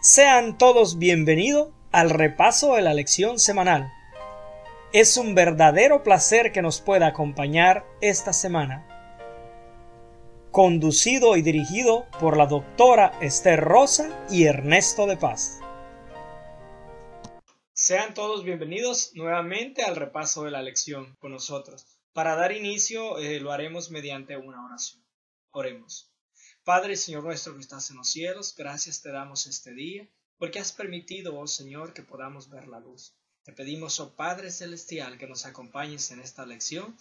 Sean todos bienvenidos al repaso de la lección semanal. Es un verdadero placer que nos pueda acompañar esta semana. Conducido y dirigido por la doctora Esther Rosa y Ernesto de Paz. Sean todos bienvenidos nuevamente al repaso de la lección con nosotros. Para dar inicio lo haremos mediante una oración. Oremos. Padre, Señor nuestro que estás en los cielos, gracias te damos este día, porque has permitido, oh Señor, que podamos ver la luz. Te pedimos, oh Padre Celestial, que nos acompañes en esta lección,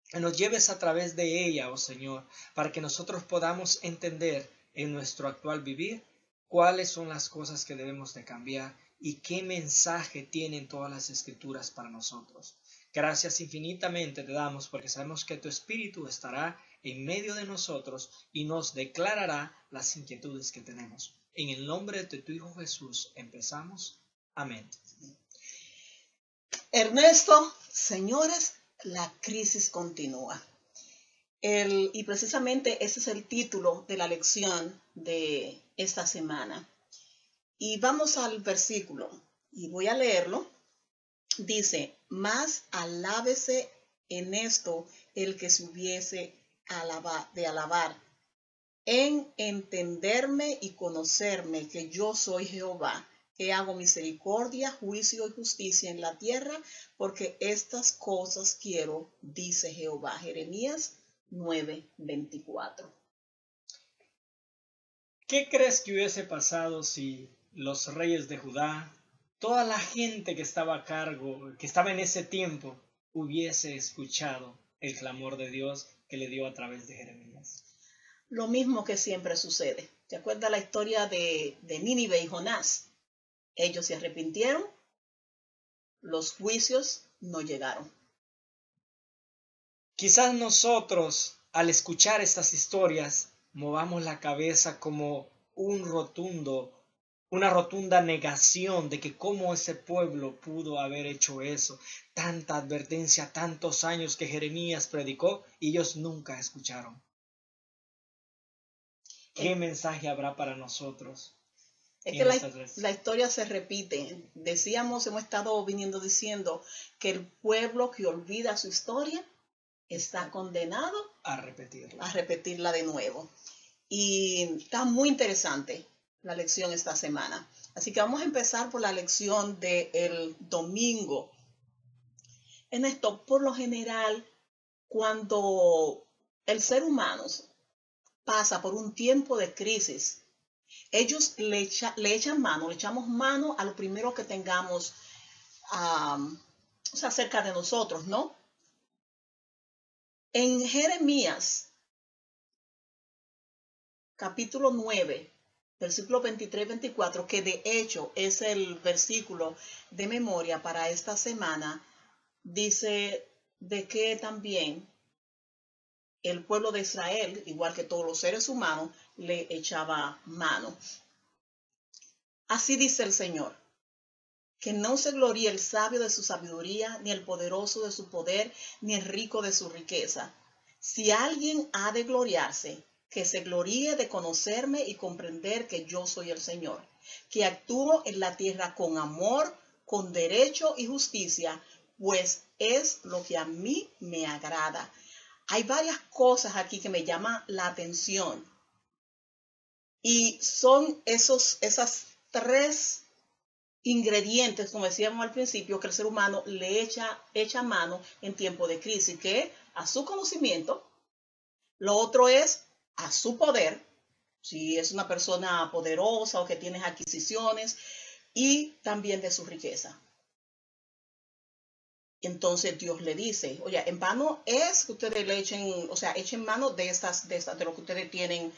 que nos lleves a través de ella, oh Señor, para que nosotros podamos entender en nuestro actual vivir cuáles son las cosas que debemos de cambiar y qué mensaje tienen todas las Escrituras para nosotros. Gracias infinitamente te damos porque sabemos que tu Espíritu estará en medio de nosotros y nos declarará las inquietudes que tenemos. En el nombre de tu Hijo Jesús empezamos. Amén. Ernesto, señores, la crisis continúa. Y precisamente ese es el título de la lección de esta semana. Y vamos al versículo y voy a leerlo. Dice, más alábese en esto el que se hubiese de alabar, en entenderme y conocerme que yo soy Jehová, que hago misericordia, juicio y justicia en la tierra, porque estas cosas quiero, dice Jehová. Jeremías 9:24. ¿Qué crees que hubiese pasado si los reyes de Judá, toda la gente que estaba a cargo, que estaba en ese tiempo, hubiese escuchado el clamor de Dios que le dio a través de Jeremías? Lo mismo que siempre sucede. ¿Te acuerdas la historia de Nínive y Jonás? Ellos se arrepintieron, los juicios no llegaron. Quizás nosotros, al escuchar estas historias, movamos la cabeza como una rotunda negación de que cómo ese pueblo pudo haber hecho eso. Tanta advertencia, tantos años que Jeremías predicó y ellos nunca escucharon. ¿Qué mensaje habrá para nosotros? Es que la historia se repite. Hemos estado viniendo diciendo que el pueblo que olvida su historia está condenado a repetirla de nuevo. Y está muy interesante la lección esta semana. Así que vamos a empezar por la lección del domingo. En esto, por lo general, cuando el ser humano pasa por un tiempo de crisis, ellos le echamos mano a lo primero que tengamos cerca de nosotros, ¿no? En Jeremías, capítulo 9, versículo 23-24, que de hecho es el versículo de memoria para esta semana, dice de que también el pueblo de Israel, igual que todos los seres humanos, le echaba mano. Así dice el Señor, que no se gloríe el sabio de su sabiduría, ni el poderoso de su poder, ni el rico de su riqueza. Si alguien ha de gloriarse, que se gloríe de conocerme y comprender que yo soy el Señor, que actúo en la tierra con amor, con derecho y justicia, pues es lo que a mí me agrada. Hay varias cosas aquí que me llaman la atención. Y son esas tres ingredientes, como decíamos al principio, que el ser humano le echa mano en tiempo de crisis, que es a su conocimiento, lo otro es a su poder, si es una persona poderosa o que tiene adquisiciones, y también de su riqueza. Entonces Dios le dice, oye, en vano es que ustedes le echen mano de lo que ustedes tienen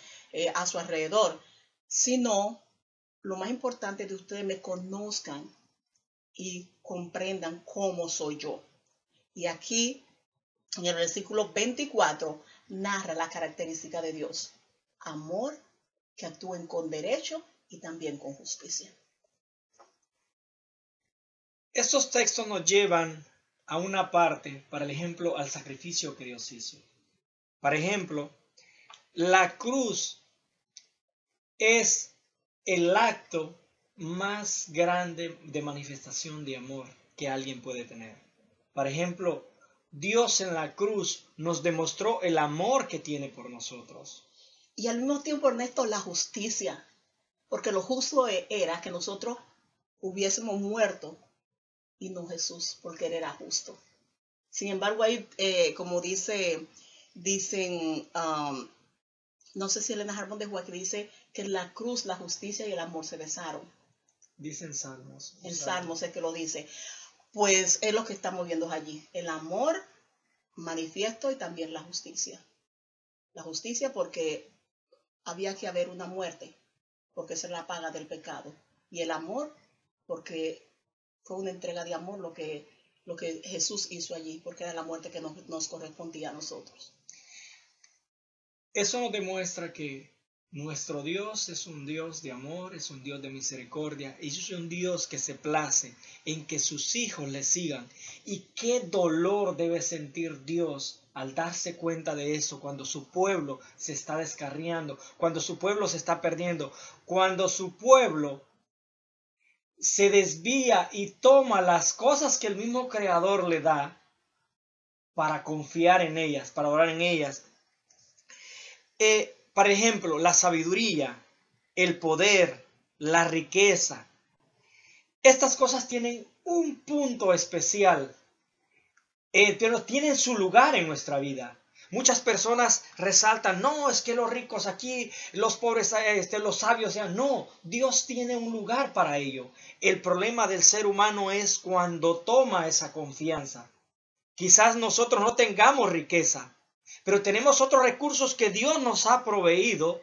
a su alrededor, sino lo más importante es que ustedes me conozcan y comprendan cómo soy yo. Y aquí, en el versículo 24, narra la característica de Dios. Amor, que actúen con derecho y también con justicia. Estos textos nos llevan a una parte, para el ejemplo, al sacrificio que Dios hizo. Por ejemplo, la cruz es el acto más grande de manifestación de amor que alguien puede tener. Por ejemplo, Dios en la cruz nos demostró el amor que tiene por nosotros. Y al mismo tiempo, Ernesto, la justicia, porque lo justo era que nosotros hubiésemos muerto y no Jesús, porque Él era justo. Sin embargo, ahí, como dicen, no sé si Elena Harmon de Joaquín dice que en la cruz la justicia y el amor se besaron. Dicen Salmos. En Salmos es que lo dice. Pues es lo que estamos viendo allí. El amor manifiesto y también la justicia. La justicia porque había que haber una muerte, porque esa es la paga del pecado. Y el amor porque fue una entrega de amor lo que Jesús hizo allí, porque era la muerte que nos correspondía a nosotros. Eso nos demuestra que nuestro Dios es un Dios de amor, es un Dios de misericordia, y es un Dios que se place en que sus hijos le sigan. Y qué dolor debe sentir Dios al darse cuenta de eso, cuando su pueblo se está descarriando, cuando su pueblo se está perdiendo, cuando su pueblo se desvía y toma las cosas que el mismo Creador le da para confiar en ellas, para orar en ellas. Por ejemplo, la sabiduría, el poder, la riqueza. Estas cosas tienen un punto especial, pero tienen su lugar en nuestra vida. Muchas personas resaltan, no, es que los ricos aquí, los pobres, los sabios, no, Dios tiene un lugar para ello. El problema del ser humano es cuando toma esa confianza. Quizás nosotros no tengamos riqueza, pero tenemos otros recursos que Dios nos ha proveído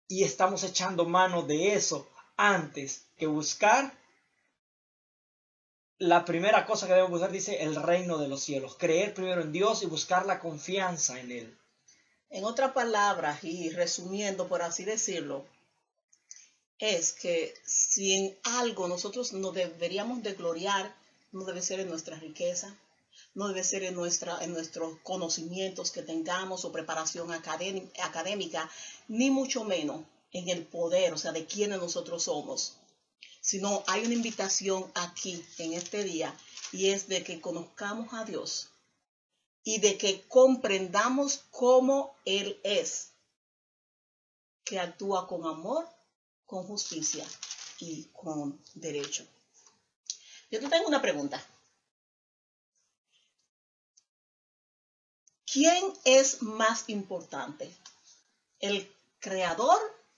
y estamos echando mano de eso antes que buscar. La primera cosa que debemos buscar, dice, el reino de los cielos. Creer primero en Dios y buscar la confianza en Él. En otras palabras, y resumiendo, por así decirlo, es que si en algo nosotros nos deberíamos de gloriar, no debe ser en nuestra riqueza, no debe ser en nuestros conocimientos que tengamos o preparación académica, ni mucho menos en el poder, o sea, de quienes nosotros somos. Sino hay una invitación aquí en este día y es de que conozcamos a Dios y de que comprendamos cómo Él es, que actúa con amor, con justicia y con derecho. Yo te tengo una pregunta. ¿Quién es más importante? ¿El creador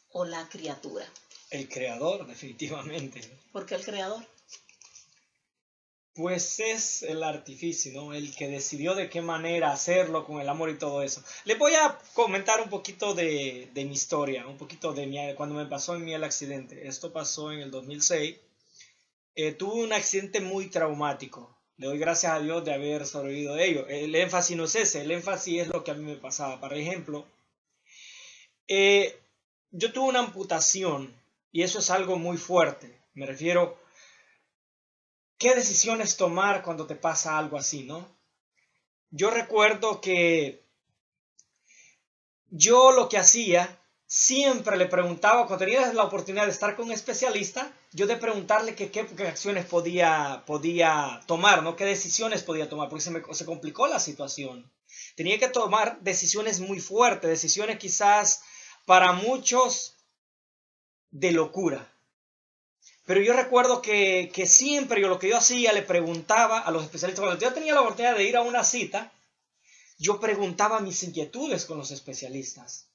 o la criatura? El creador, definitivamente. ¿Por qué el creador? Pues es el artífice, ¿no? El que decidió de qué manera hacerlo con el amor y todo eso. Les voy a comentar un poquito de mi historia, un poquito de cuando me pasó en mí el accidente. Esto pasó en el 2006. Tuve un accidente muy traumático. Le doy gracias a Dios de haber sobrevivido de ello. El énfasis no es ese, el énfasis es lo que a mí me pasaba. Por ejemplo, yo tuve una amputación y eso es algo muy fuerte. Me refiero, ¿qué decisiones tomar cuando te pasa algo así, no? Yo recuerdo que yo lo que hacía, siempre le preguntaba, cuando tenía la oportunidad de estar con un especialista, yo de preguntarle qué acciones podía tomar, ¿no? ¿Qué decisiones podía tomar? Porque se complicó la situación. Tenía que tomar decisiones muy fuertes, decisiones quizás para muchos de locura. Pero yo recuerdo que siempre lo que yo hacía, le preguntaba a los especialistas, cuando yo tenía la oportunidad de ir a una cita, yo preguntaba mis inquietudes con los especialistas.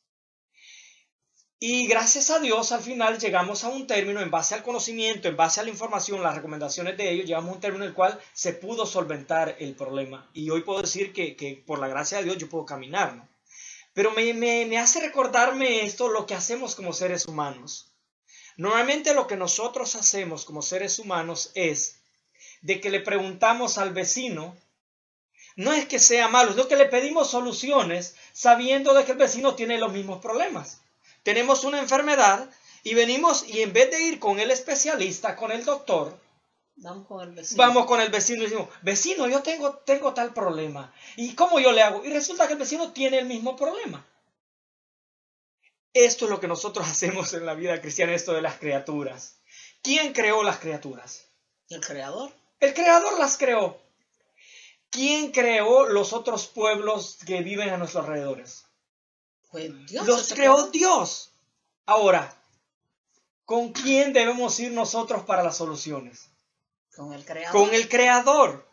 Y gracias a Dios al final llegamos a un término en base al conocimiento, en base a la información, las recomendaciones de ellos, llegamos a un término en el cual se pudo solventar el problema. Y hoy puedo decir que por la gracia de Dios yo puedo caminar, ¿no? Pero me hace recordarme esto, lo que hacemos como seres humanos. Normalmente lo que nosotros hacemos como seres humanos es de que le preguntamos al vecino, no es que sea malo, es lo que le pedimos soluciones sabiendo de que el vecino tiene los mismos problemas. Tenemos una enfermedad y venimos y en vez de ir con el especialista, con el doctor, vamos con el vecino y decimos, vecino, yo tengo tal problema. ¿Y cómo yo le hago? Y resulta que el vecino tiene el mismo problema. Esto es lo que nosotros hacemos en la vida cristiana, esto de las criaturas. ¿Quién creó las criaturas? El Creador. El Creador las creó. ¿Quién creó los otros pueblos que viven a nuestros alrededores? Pues Dios es Los el creó Creador. Dios. Ahora, ¿con quién debemos ir nosotros para las soluciones? Con el Creador. Con el Creador.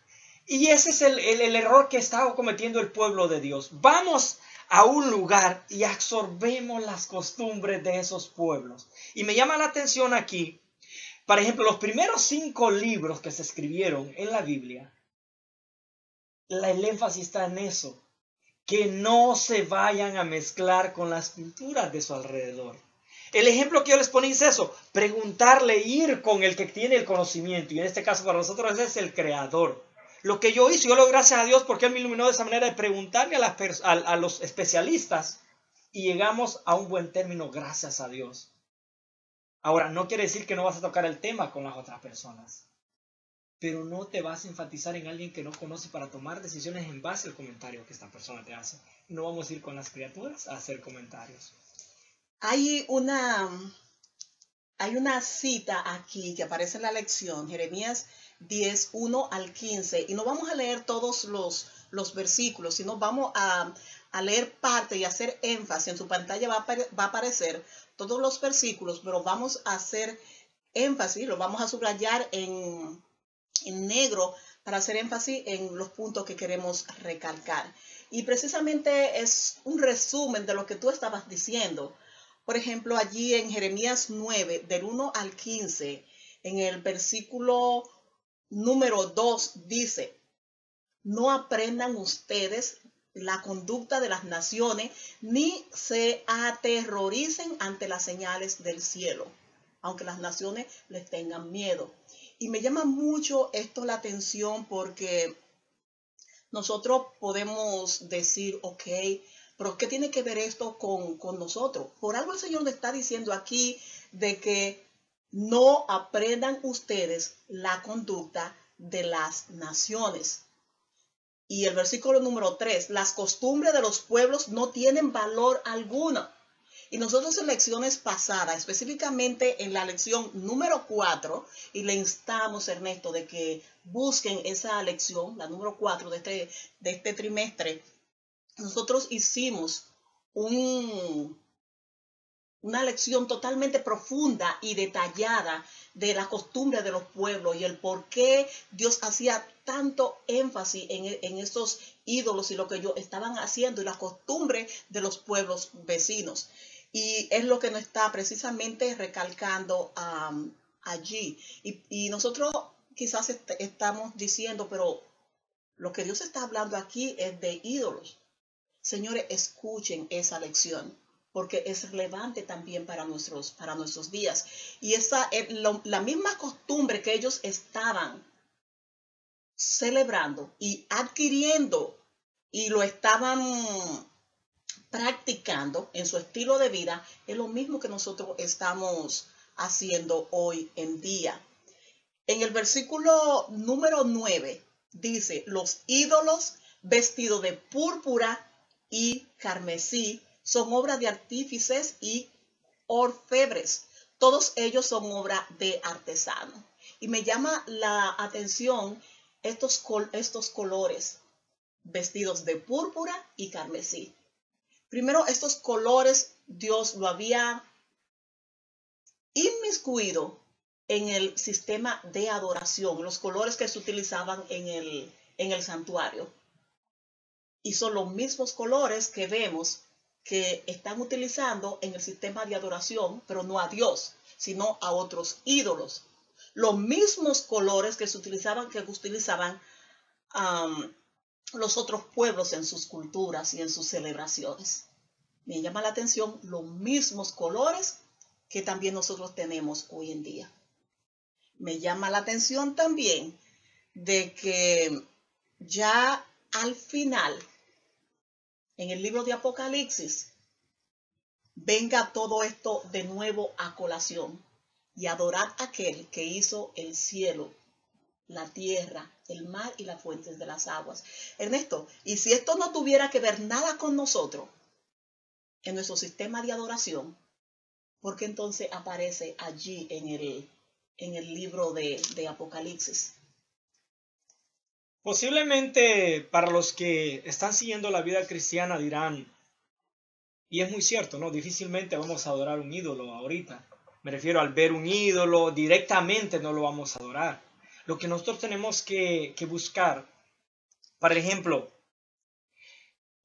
Y ese es el error que está cometiendo el pueblo de Dios. Vamos a un lugar y absorbemos las costumbres de esos pueblos. Y me llama la atención aquí, por ejemplo, los primeros 5 libros que se escribieron en la Biblia, el énfasis está en eso, que no se vayan a mezclar con las culturas de su alrededor. El ejemplo que yo les ponía es eso, preguntarle, ir con el que tiene el conocimiento, y en este caso para nosotros es el Creador. Lo que yo hice, yo lo doy gracias a Dios porque Él me iluminó de esa manera de preguntarle a los especialistas y llegamos a un buen término gracias a Dios. Ahora, no quiere decir que no vas a tocar el tema con las otras personas, pero no te vas a enfatizar en alguien que no conoce para tomar decisiones en base al comentario que esta persona te hace. No vamos a ir con las criaturas a hacer comentarios. Hay una cita aquí que aparece en la lección, Jeremías 10, 1 al 15, y no vamos a leer todos los versículos, sino vamos a leer parte y hacer énfasis. En su pantalla va a aparecer todos los versículos, pero vamos a hacer énfasis, lo vamos a subrayar en negro para hacer énfasis en los puntos que queremos recalcar. Y precisamente es un resumen de lo que tú estabas diciendo. Por ejemplo, allí en Jeremías 9, del 1 al 15, en el versículo número 2 dice: no aprendan ustedes la conducta de las naciones, ni se aterroricen ante las señales del cielo, aunque las naciones les tengan miedo. Y me llama mucho esto la atención porque nosotros podemos decir, ok, pero ¿qué tiene que ver esto con nosotros? Por algo el Señor nos está diciendo aquí de que no aprendan ustedes la conducta de las naciones. Y el versículo número 3, las costumbres de los pueblos no tienen valor alguno. Y nosotros en lecciones pasadas, específicamente en la lección número 4, y le instamos, Ernesto, de que busquen esa lección, la número 4 de este trimestre, nosotros hicimos una lección totalmente profunda y detallada de la costumbre de los pueblos y el por qué Dios hacía tanto énfasis en esos ídolos y lo que ellos estaban haciendo y la costumbre de los pueblos vecinos. Y es lo que nos está precisamente recalcando allí. Y nosotros quizás estamos diciendo, pero lo que Dios está hablando aquí es de ídolos. Señores, escuchen esa lección, porque es relevante también para nuestros días. Y esa es la misma costumbre que ellos estaban celebrando y adquiriendo y lo estaban practicando en su estilo de vida, es lo mismo que nosotros estamos haciendo hoy en día. En el versículo número 9 dice: los ídolos vestidos de púrpura y carmesí son obra de artífices y orfebres. Todos ellos son obra de artesanos. Y me llama la atención estos colores vestidos de púrpura y carmesí. Primero, estos colores Dios lo había inmiscuido en el sistema de adoración, los colores que se utilizaban en el santuario. Y son los mismos colores que vemos que están utilizando en el sistema de adoración, pero no a Dios, sino a otros ídolos. Los mismos colores que utilizaban los otros pueblos en sus culturas y en sus celebraciones. Me llama la atención los mismos colores que también nosotros tenemos hoy en día. Me llama la atención también de que ya al final, en el libro de Apocalipsis, venga todo esto de nuevo a colación y adorad a aquel que hizo el cielo, la tierra, el mar y las fuentes de las aguas. Ernesto, y si esto no tuviera que ver nada con nosotros, en nuestro sistema de adoración, ¿por qué entonces aparece allí en el libro de Apocalipsis? Posiblemente para los que están siguiendo la vida cristiana dirán, y es muy cierto, ¿no? Difícilmente vamos a adorar un ídolo ahorita. Me refiero al ver un ídolo, directamente no lo vamos a adorar. Lo que nosotros tenemos que buscar, por ejemplo,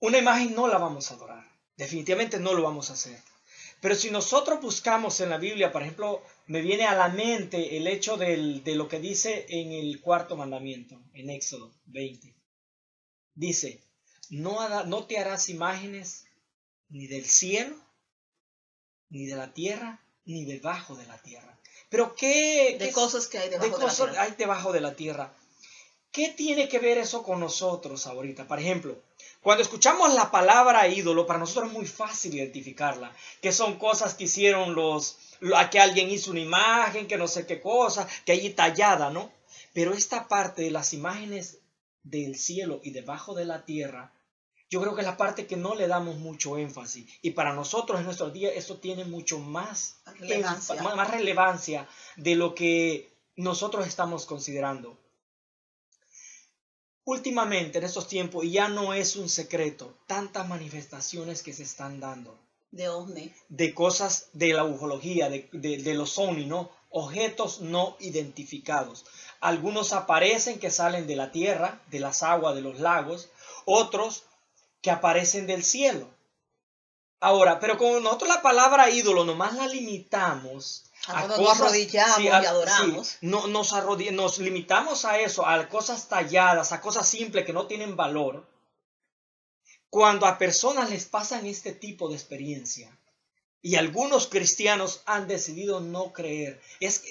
una imagen no la vamos a adorar. Definitivamente no lo vamos a hacer. Pero si nosotros buscamos en la Biblia, por ejemplo, me viene a la mente el hecho de lo que dice en el cuarto mandamiento, en Éxodo 20. Dice, no te harás imágenes ni del cielo, ni de la tierra, ni debajo de la tierra. Pero ¿qué cosas que hay debajo de la tierra? Hay debajo de la tierra? ¿Qué tiene que ver eso con nosotros ahorita? Por ejemplo, cuando escuchamos la palabra ídolo, para nosotros es muy fácil identificarla, que son cosas que hicieron que alguien hizo una imagen, que no sé qué cosa, que allí tallada, ¿no? Pero esta parte de las imágenes del cielo y debajo de la tierra, yo creo que es la parte que no le damos mucho énfasis. Y para nosotros en nuestros días esto tiene mucho más relevancia de lo que nosotros estamos considerando. Últimamente, en estos tiempos, y ya no es un secreto, tantas manifestaciones que se están dando. ¿De ovni? De cosas de la ufología, de los ovni, ¿no? Objetos no identificados. Algunos aparecen que salen de la tierra, de las aguas, de los lagos. Otros que aparecen del cielo. Ahora, pero como nosotros la palabra ídolo nomás la limitamos a cosas, nos arrodillamos y adoramos. Sí, nos limitamos a eso, a cosas talladas, a cosas simples que no tienen valor. Cuando a personas les pasan este tipo de experiencia, y algunos cristianos han decidido no creer,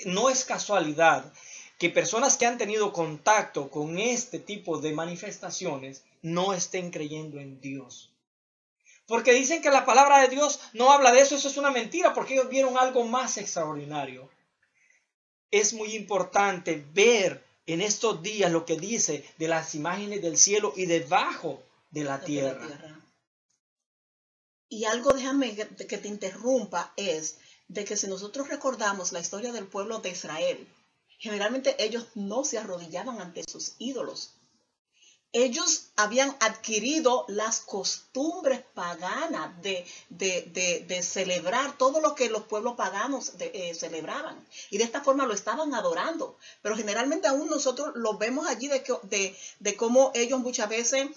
no es casualidad que personas que han tenido contacto con este tipo de manifestaciones no estén creyendo en Dios. Porque dicen que la palabra de Dios no habla de eso, eso es una mentira, porque ellos vieron algo más extraordinario. Es muy importante ver en estos días lo que dice de las imágenes del cielo y debajo de la tierra. Y algo, déjame que te interrumpa, es de que si nosotros recordamos la historia del pueblo de Israel, generalmente ellos no se arrodillaban ante sus ídolos. Ellos habían adquirido las costumbres paganas de celebrar todo lo que los pueblos paganos celebraban. Y de esta forma lo estaban adorando. Pero generalmente aún nosotros lo vemos allí de cómo ellos muchas veces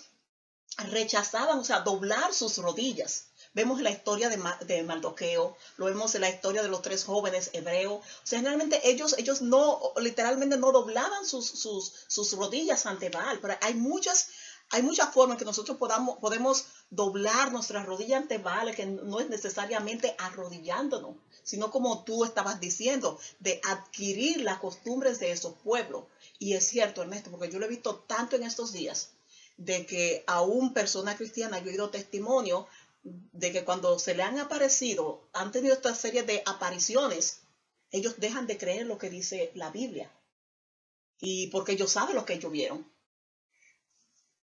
rechazaban, o sea, doblar sus rodillas. Vemos la historia de Mardoqueo, lo vemos en la historia de los 3 jóvenes hebreos. O sea, generalmente ellos no, literalmente no doblaban sus rodillas ante Baal. Pero hay muchas formas que nosotros podemos doblar nuestras rodillas ante Baal, que no es necesariamente arrodillándonos, sino como tú estabas diciendo, de adquirir las costumbres de esos pueblos. Y es cierto, Ernesto, porque yo lo he visto tanto en estos días, de que aún personas cristianas, yo he oído testimonio de que cuando se le han aparecido, han tenido esta serie de apariciones, ellos dejan de creer lo que dice la Biblia. Y porque ellos saben lo que ellos vieron.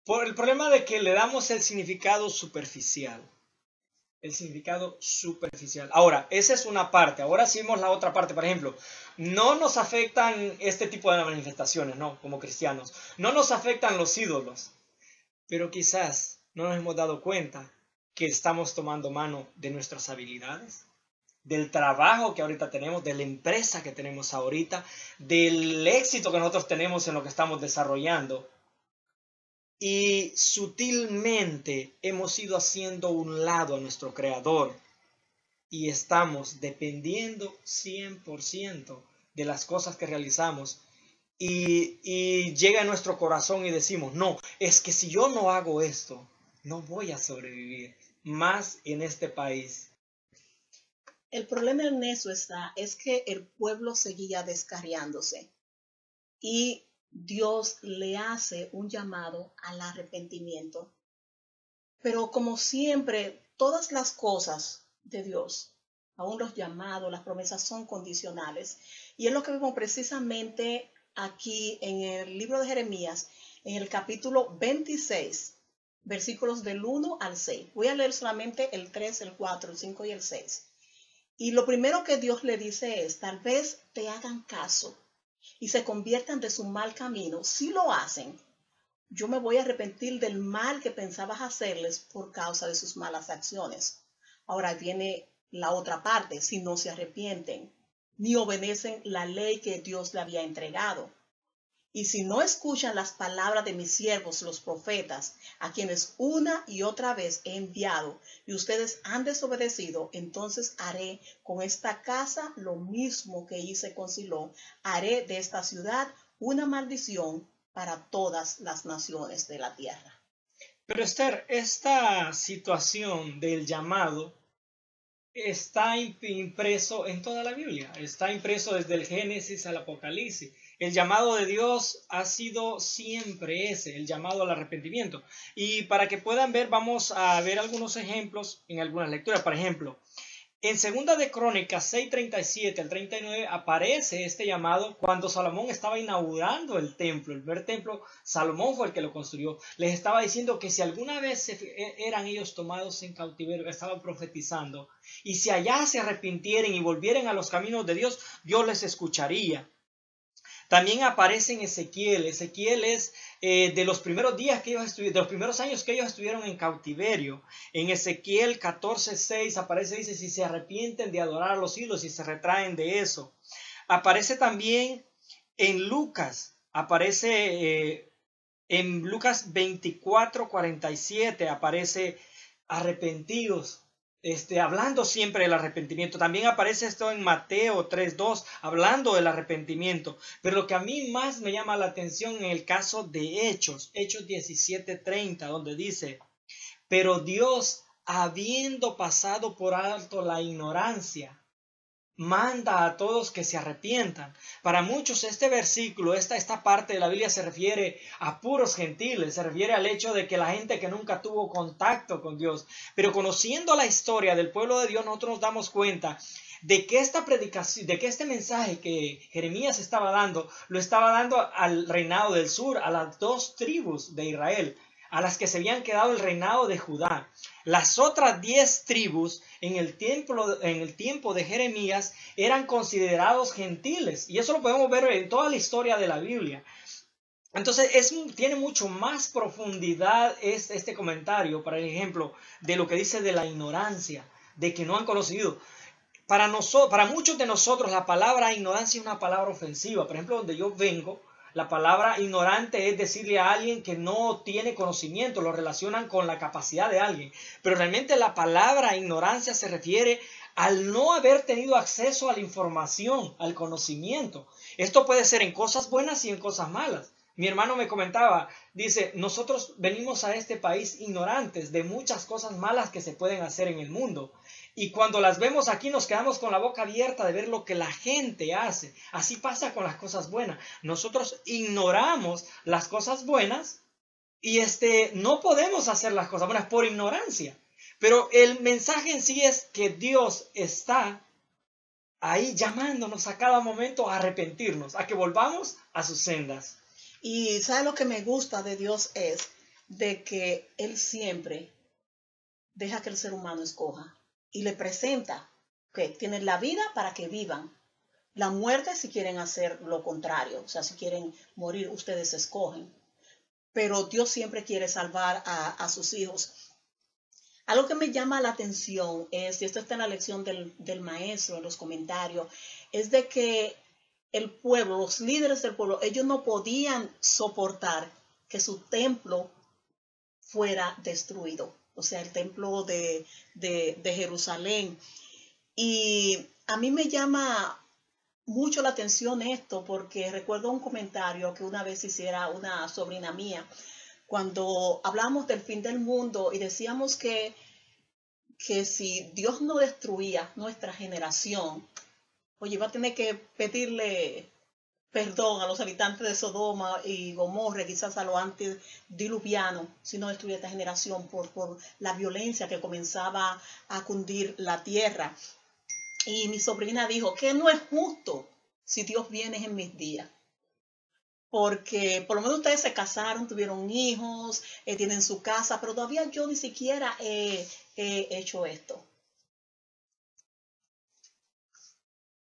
Por el problema de que le damos el significado superficial. El significado superficial. Ahora, esa es una parte. Ahora sí vemos la otra parte. Por ejemplo, no nos afectan este tipo de manifestaciones, ¿no? Como cristianos. No nos afectan los ídolos. Pero quizás no nos hemos dado cuenta que estamos tomando mano de nuestras habilidades, del trabajo que ahorita tenemos, de la empresa que tenemos ahorita, del éxito que nosotros tenemos en lo que estamos desarrollando. Y sutilmente hemos ido haciendo a un lado a nuestro Creador y estamos dependiendo 100% de las cosas que realizamos. Y llega a nuestro corazón y decimos, no, es que si yo no hago esto, no voy a sobrevivir más en este país. El problema en eso es que el pueblo seguía descarriándose y Dios le hace un llamado al arrepentimiento. Pero como siempre, todas las cosas de Dios, aún los llamados, las promesas son condicionales. Y es lo que vemos precisamente aquí en el libro de Jeremías, en el capítulo 26, versículos del 1 al 6. Voy a leer solamente el 3, el 4, el 5 y el 6. Y lo primero que Dios le dice es, tal vez te hagan caso y se conviertan de su mal camino. Si lo hacen, yo me voy a arrepentir del mal que pensabas hacerles por causa de sus malas acciones. Ahora viene la otra parte, si no se arrepienten, ni obedecen la ley que Dios le había entregado. Y si no escuchan las palabras de mis siervos, los profetas, a quienes una y otra vez he enviado, y ustedes han desobedecido, entonces haré con esta casa lo mismo que hice con Silo. Haré de esta ciudad una maldición para todas las naciones de la tierra. Pero Esther, esta situación del llamado está impreso en toda la Biblia, está impreso desde el Génesis al Apocalipsis. El llamado de Dios ha sido siempre ese, el llamado al arrepentimiento. Y para que puedan ver, vamos a ver algunos ejemplos en algunas lecturas. Por ejemplo, en Segunda de Crónicas 6:37 al 39 aparece este llamado cuando Salomón estaba inaugurando el templo. El primer templo, Salomón fue el que lo construyó. Les estaba diciendo que si alguna vez eran ellos tomados en cautiverio, estaban profetizando. Y si allá se arrepintieran y volvieran a los caminos de Dios, Dios les escucharía. También aparece en Ezequiel. Ezequiel es de los primeros días que ellos estuvieron, de los primeros años que ellos estuvieron en cautiverio. En Ezequiel 14:6 aparece, dice, si se arrepienten de adorar a los ídolos y se retraen de eso. Aparece también en Lucas, en Lucas 24:47 aparece arrepentidos. Hablando siempre del arrepentimiento. También aparece esto en Mateo 3:2, hablando del arrepentimiento. Pero lo que a mí más me llama la atención en el caso de Hechos 17:30, donde dice, pero Dios, habiendo pasado por alto la ignorancia, manda a todos que se arrepientan. Para muchos este versículo, esta parte de la Biblia se refiere a puros gentiles, se refiere al hecho de que la gente que nunca tuvo contacto con Dios. Pero conociendo la historia del pueblo de Dios, nosotros nos damos cuenta de que esta predicación, de que este mensaje que Jeremías estaba dando, lo estaba dando al reinado del sur, a las 2 tribus de Israel, a las que se habían quedado el reinado de Judá. Las otras 10 tribus en el tiempo de Jeremías eran considerados gentiles. Y eso lo podemos ver en toda la historia de la Biblia. Entonces tiene mucho más profundidad este comentario, por ejemplo, de lo que dice de la ignorancia, de que no han conocido. Para muchos de nosotros la palabra ignorancia es una palabra ofensiva. Por ejemplo, donde yo vengo, la palabra ignorante es decirle a alguien que no tiene conocimiento, lo relacionan con la capacidad de alguien. Pero realmente la palabra ignorancia se refiere al no haber tenido acceso a la información, al conocimiento. Esto puede ser en cosas buenas y en cosas malas. Mi hermano me comentaba, dice, nosotros venimos a este país ignorantes de muchas cosas malas que se pueden hacer en el mundo. Y cuando las vemos aquí nos quedamos con la boca abierta de ver lo que la gente hace. Así pasa con las cosas buenas. Nosotros ignoramos las cosas buenas y no podemos hacer las cosas buenas por ignorancia. Pero el mensaje en sí es que Dios está ahí llamándonos a cada momento a arrepentirnos, a que volvamos a sus sendas. Y ¿sabe lo que me gusta de Dios? Es de que Él siempre deja que el ser humano escoja y le presenta que tienen la vida para que vivan, la muerte si quieren hacer lo contrario, o sea, si quieren morir, ustedes escogen. Pero Dios siempre quiere salvar a sus hijos. Algo que me llama la atención es, y esto está en la lección del maestro, en los comentarios, es de que el pueblo, los líderes del pueblo, ellos no podían soportar que su templo fuera destruido. O sea, el templo de Jerusalén. Y a mí me llama mucho la atención esto porque recuerdo un comentario que una vez hiciera una sobrina mía cuando hablamos del fin del mundo y decíamos que si Dios no destruía nuestra generación, oye, iba a tener que pedirle perdón a los habitantes de Sodoma y Gomorra, quizás a los antediluvianos, si no destruía esta generación por la violencia que comenzaba a cundir la tierra. Y mi sobrina dijo que no es justo si Dios viene en mis días. porque por lo menos ustedes se casaron, tuvieron hijos, tienen su casa, pero todavía yo ni siquiera he hecho esto.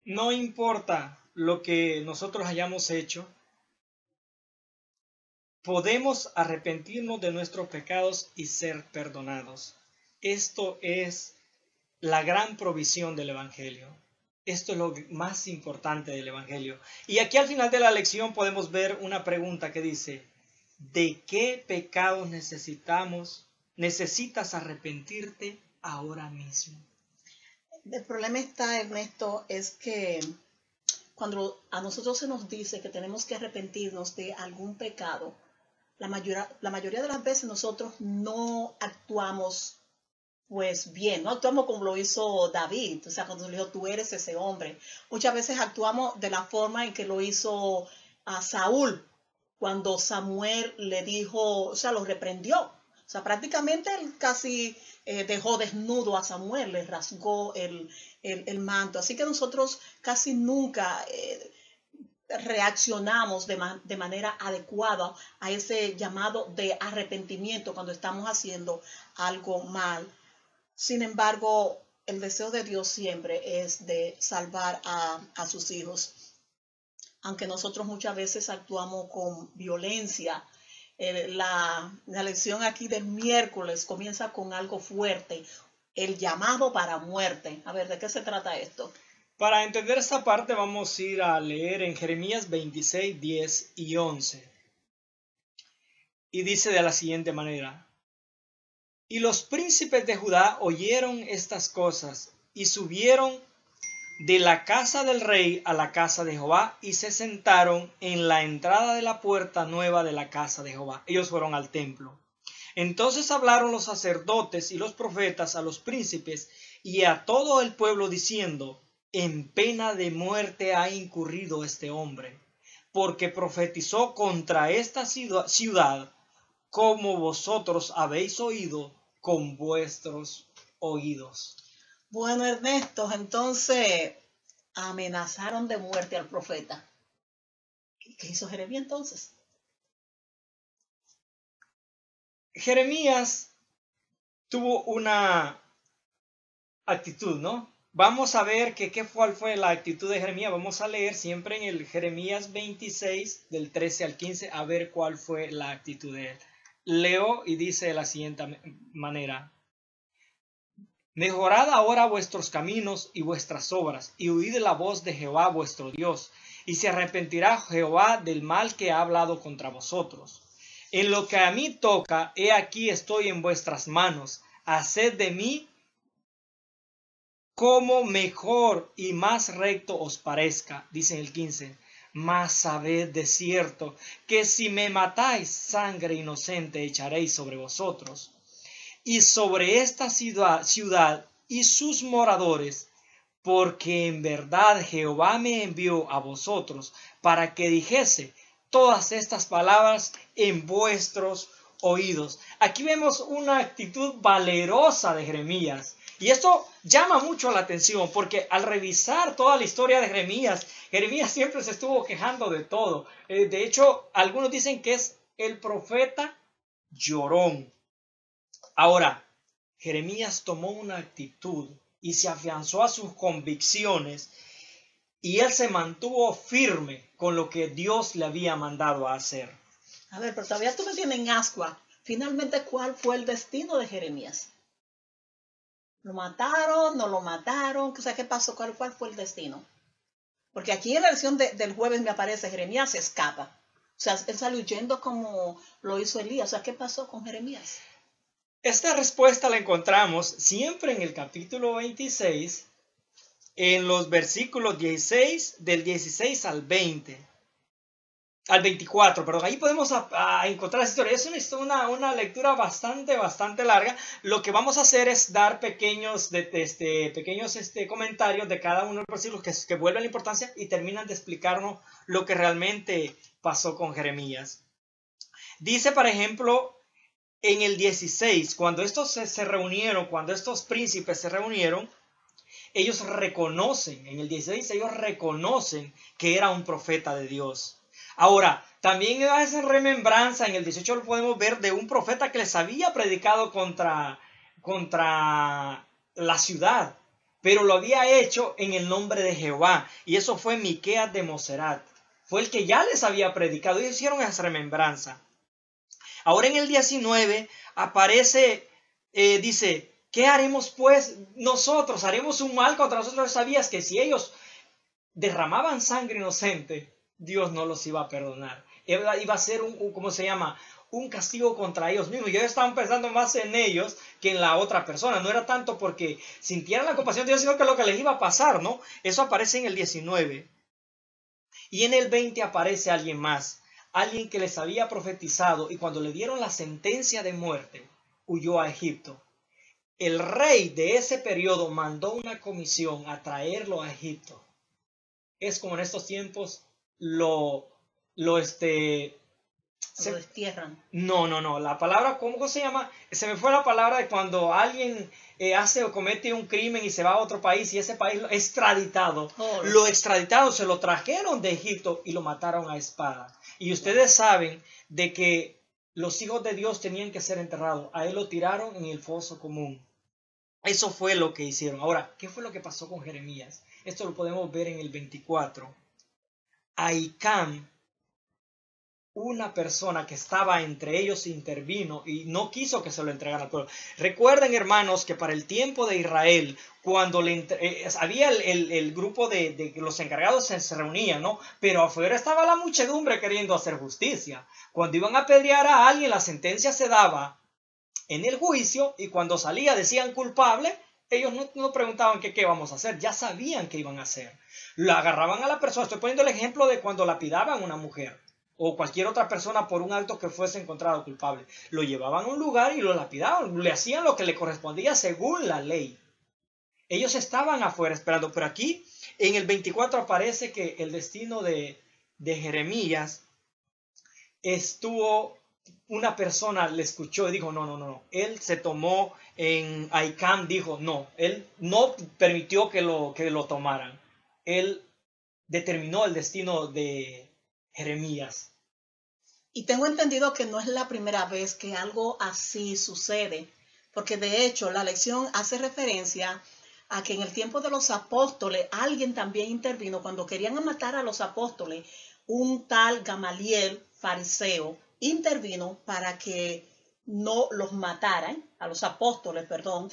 No importa lo que nosotros hayamos hecho, podemos arrepentirnos de nuestros pecados y ser perdonados. Esto es la gran provisión del Evangelio. Esto es lo más importante del Evangelio. Y aquí al final de la lección podemos ver una pregunta que dice: ¿de qué pecados necesitas arrepentirte ahora mismo? El problema está, Ernesto, es que cuando a nosotros se nos dice que tenemos que arrepentirnos de algún pecado, la mayoría de las veces nosotros no actuamos pues bien, no actuamos como lo hizo David, o sea, cuando le dijo, tú eres ese hombre. Muchas veces actuamos de la forma en que lo hizo a Saúl, cuando Samuel le dijo, o sea, lo reprendió. O sea, prácticamente él casi dejó desnudo a Samuel, le rasgó el manto. Así que nosotros casi nunca reaccionamos de manera adecuada a ese llamado de arrepentimiento cuando estamos haciendo algo mal. Sin embargo, el deseo de Dios siempre es de salvar a sus hijos. Aunque nosotros muchas veces actuamos con violencia, la lección aquí del miércoles comienza con algo fuerte, el llamado para muerte. A ver, ¿de qué se trata esto? Para entender esta parte vamos a ir a leer en Jeremías 26, 10 y 11. Y dice de la siguiente manera: y los príncipes de Judá oyeron estas cosas, y subieron de la casa del rey a la casa de Jehová, y se sentaron en la entrada de la puerta nueva de la casa de Jehová. Ellos fueron al templo. Entonces hablaron los sacerdotes y los profetas a los príncipes y a todo el pueblo, diciendo: en pena de muerte ha incurrido este hombre, porque profetizó contra esta ciudad, como vosotros habéis oído con vuestros oídos. Bueno, Ernesto, entonces amenazaron de muerte al profeta. ¿Qué hizo Jeremías entonces? Jeremías tuvo una actitud, ¿no? Vamos a ver cuál fue la actitud de Jeremías. Vamos a leer siempre en el Jeremías 26, del 13 al 15, a ver cuál fue la actitud de él. Leo y dice de la siguiente manera: mejorad ahora vuestros caminos y vuestras obras, y oíd la voz de Jehová vuestro Dios, y se arrepentirá Jehová del mal que ha hablado contra vosotros. En lo que a mí toca, he aquí estoy en vuestras manos, haced de mí como mejor y más recto os parezca. Dice el 15: mas sabed de cierto que si me matáis, sangre inocente echaréis sobre vosotros, y sobre esta ciudad y sus moradores, porque en verdad Jehová me envió a vosotros para que dijese todas estas palabras en vuestros oídos. Aquí vemos una actitud valerosa de Jeremías. Y esto llama mucho la atención, porque al revisar toda la historia de Jeremías, Jeremías siempre se estuvo quejando de todo. De hecho, algunos dicen que es el profeta llorón. Ahora, Jeremías tomó una actitud y se afianzó a sus convicciones, y él se mantuvo firme con lo que Dios le había mandado a hacer. A ver, pero todavía tú me tienes en ascua. Finalmente, ¿cuál fue el destino de Jeremías? ¿Lo mataron? ¿No lo mataron? O sea, ¿qué pasó? ¿Cuál fue el destino? Porque aquí en la lección del jueves me aparece Jeremías se escapa. O sea, él sale huyendo como lo hizo Elías. O sea, ¿qué pasó con Jeremías? Esta respuesta la encontramos siempre en el capítulo 26, en los versículos 16, del 16 al 20. Al 24, perdón. Ahí podemos encontrar esa historia. Es una lectura bastante larga. Lo que vamos a hacer es dar pequeños comentarios de cada uno de los versículos que vuelven la importancia y terminan de explicarnos lo que realmente pasó con Jeremías. Dice, por ejemplo, en el 16, cuando estos se reunieron, cuando estos príncipes se reunieron, ellos reconocen, en el 16 ellos reconocen que era un profeta de Dios. Ahora, también hace remembranza, en el 18 lo podemos ver, de un profeta que les había predicado contra la ciudad, pero lo había hecho en el nombre de Jehová, y eso fue Miqueas de Moserat. Fue el que ya les había predicado, y hicieron esa remembranza. Ahora en el 19 aparece, dice, ¿qué haremos pues nosotros? ¿Haremos un mal contra nosotros? ¿Sabías que si ellos derramaban sangre inocente, Dios no los iba a perdonar? Iba a ser ¿cómo se llama? Un castigo contra ellos mismos. Y ellos estaban pensando más en ellos que en la otra persona. No era tanto porque sintieran la compasión de Dios, sino que lo que les iba a pasar, ¿no? Eso aparece en el 19. Y en el 20 aparece alguien más, alguien que les había profetizado, y cuando le dieron la sentencia de muerte, huyó a Egipto. El rey de ese periodo mandó una comisión a traerlo a Egipto. Es como en estos tiempos lo Lo destierran. No. La palabra, ¿cómo se llama? Se me fue la palabra de cuando alguien hace o comete un crimen y se va a otro país y ese país lo extraditado. Lo extraditaron, se lo trajeron de Egipto y lo mataron a espada. Y ustedes saben de que los hijos de Dios tenían que ser enterrados. A él lo tiraron en el foso común. Eso fue lo que hicieron. Ahora, ¿qué fue lo que pasó con Jeremías? Esto lo podemos ver en el 24. Ahicam, una persona que estaba entre ellos, intervino y no quiso que se lo entregaran al pueblo. Recuerden, hermanos, que para el tiempo de Israel, cuando había el grupo de los encargados se reunían, ¿no? Pero afuera estaba la muchedumbre queriendo hacer justicia. Cuando iban a apedrear a alguien, la sentencia se daba en el juicio, y cuando salía decían culpable, ellos no preguntaban qué vamos a hacer, ya sabían qué iban a hacer. La agarraban a la persona. Estoy poniendo el ejemplo de cuando lapidaban a una mujer o cualquier otra persona por un acto que fuese encontrado culpable. Lo llevaban a un lugar y lo lapidaban, le hacían lo que le correspondía según la ley. Ellos estaban afuera esperando, pero aquí en el 24 aparece que el destino de Jeremías estuvo, una persona le escuchó y dijo, no. Él se tomó en Ahicam, dijo, no, él no permitió que lo tomaran. Él determinó el destino de Jeremías. Y tengo entendido que no es la primera vez que algo así sucede, porque de hecho la lección hace referencia a que en el tiempo de los apóstoles alguien también intervino cuando querían matar a los apóstoles. Un tal Gamaliel, fariseo, intervino para que no los mataran, a los apóstoles, perdón,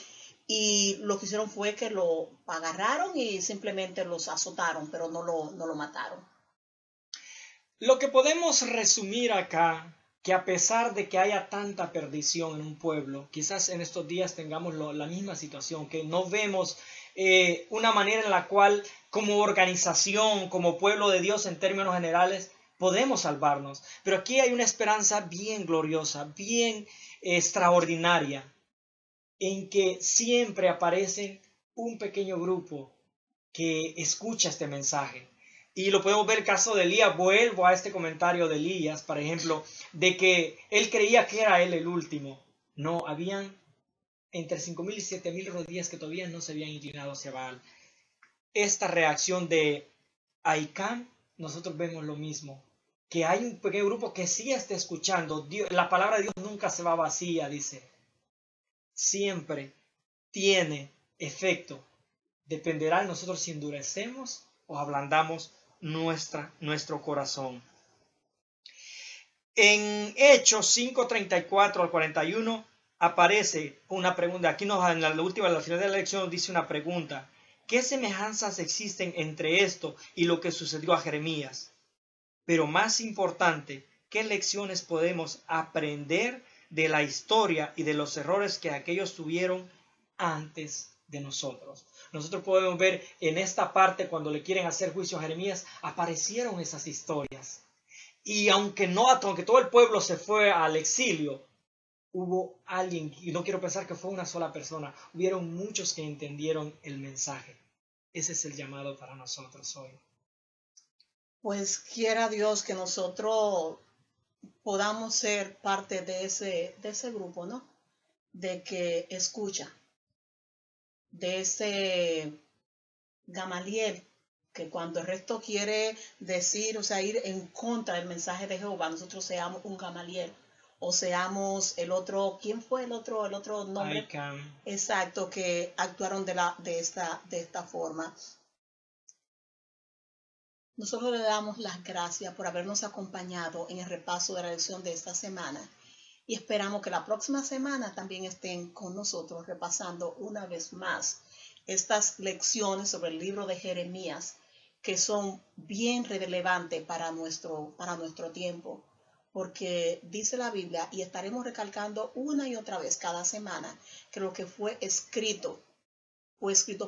y lo que hicieron fue que lo agarraron y simplemente los azotaron, pero no lo mataron. Lo que podemos resumir acá, que a pesar de que haya tanta perdición en un pueblo, quizás en estos días tengamos la misma situación, que no vemos una manera en la cual como organización, como pueblo de Dios en términos generales, podemos salvarnos. Pero aquí hay una esperanza bien gloriosa, bien extraordinaria, en que siempre aparece un pequeño grupo que escucha este mensaje. Y lo podemos ver el caso de Elías. Vuelvo a este comentario de Elías, por ejemplo, de que él creía que era él el último. No, habían entre 5,000 y 7,000 rodillas que todavía no se habían inclinado hacia Baal. Esta reacción de Ahicam, nosotros vemos lo mismo, que hay un pequeño grupo que sí está escuchando. La palabra de Dios nunca se va vacía, dice. Siempre tiene efecto. Dependerá de nosotros si endurecemos o ablandamos nuestro corazón. En Hechos 5:34 al 41 aparece una pregunta. Aquí en la última, al final de la lección, nos dice una pregunta. ¿Qué semejanzas existen entre esto y lo que sucedió a Jeremías? Pero más importante, ¿qué lecciones podemos aprender de la historia y de los errores que aquellos tuvieron antes de nosotros? Nosotros podemos ver en esta parte, cuando le quieren hacer juicio a Jeremías, aparecieron esas historias. Y aunque todo el pueblo se fue al exilio, hubo alguien, y no quiero pensar que fue una sola persona, hubieron muchos que entendieron el mensaje. Ese es el llamado para nosotros hoy. Pues quiera Dios que nosotros podamos ser parte de ese grupo, ¿no? De que escucha, de ese Gamaliel que cuando el resto quiere decir, o sea, ir en contra del mensaje de Jehová, nosotros seamos un Gamaliel o seamos el otro, ¿quién fue el otro nombre? Icam. Exacto, que actuaron de esta forma. Nosotros le damos las gracias por habernos acompañado en el repaso de la lección de esta semana y esperamos que la próxima semana también estén con nosotros repasando una vez más estas lecciones sobre el libro de Jeremías que son bien relevantes para nuestro tiempo, porque dice la Biblia, y estaremos recalcando una y otra vez cada semana, que lo que fue escrito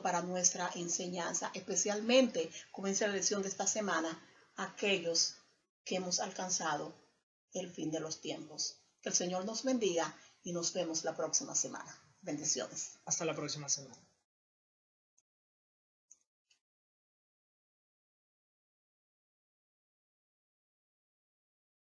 para nuestra enseñanza, especialmente, como dice la lección de esta semana, aquellos que hemos alcanzado el fin de los tiempos. Que el Señor nos bendiga y nos vemos la próxima semana. Bendiciones. Hasta la próxima semana.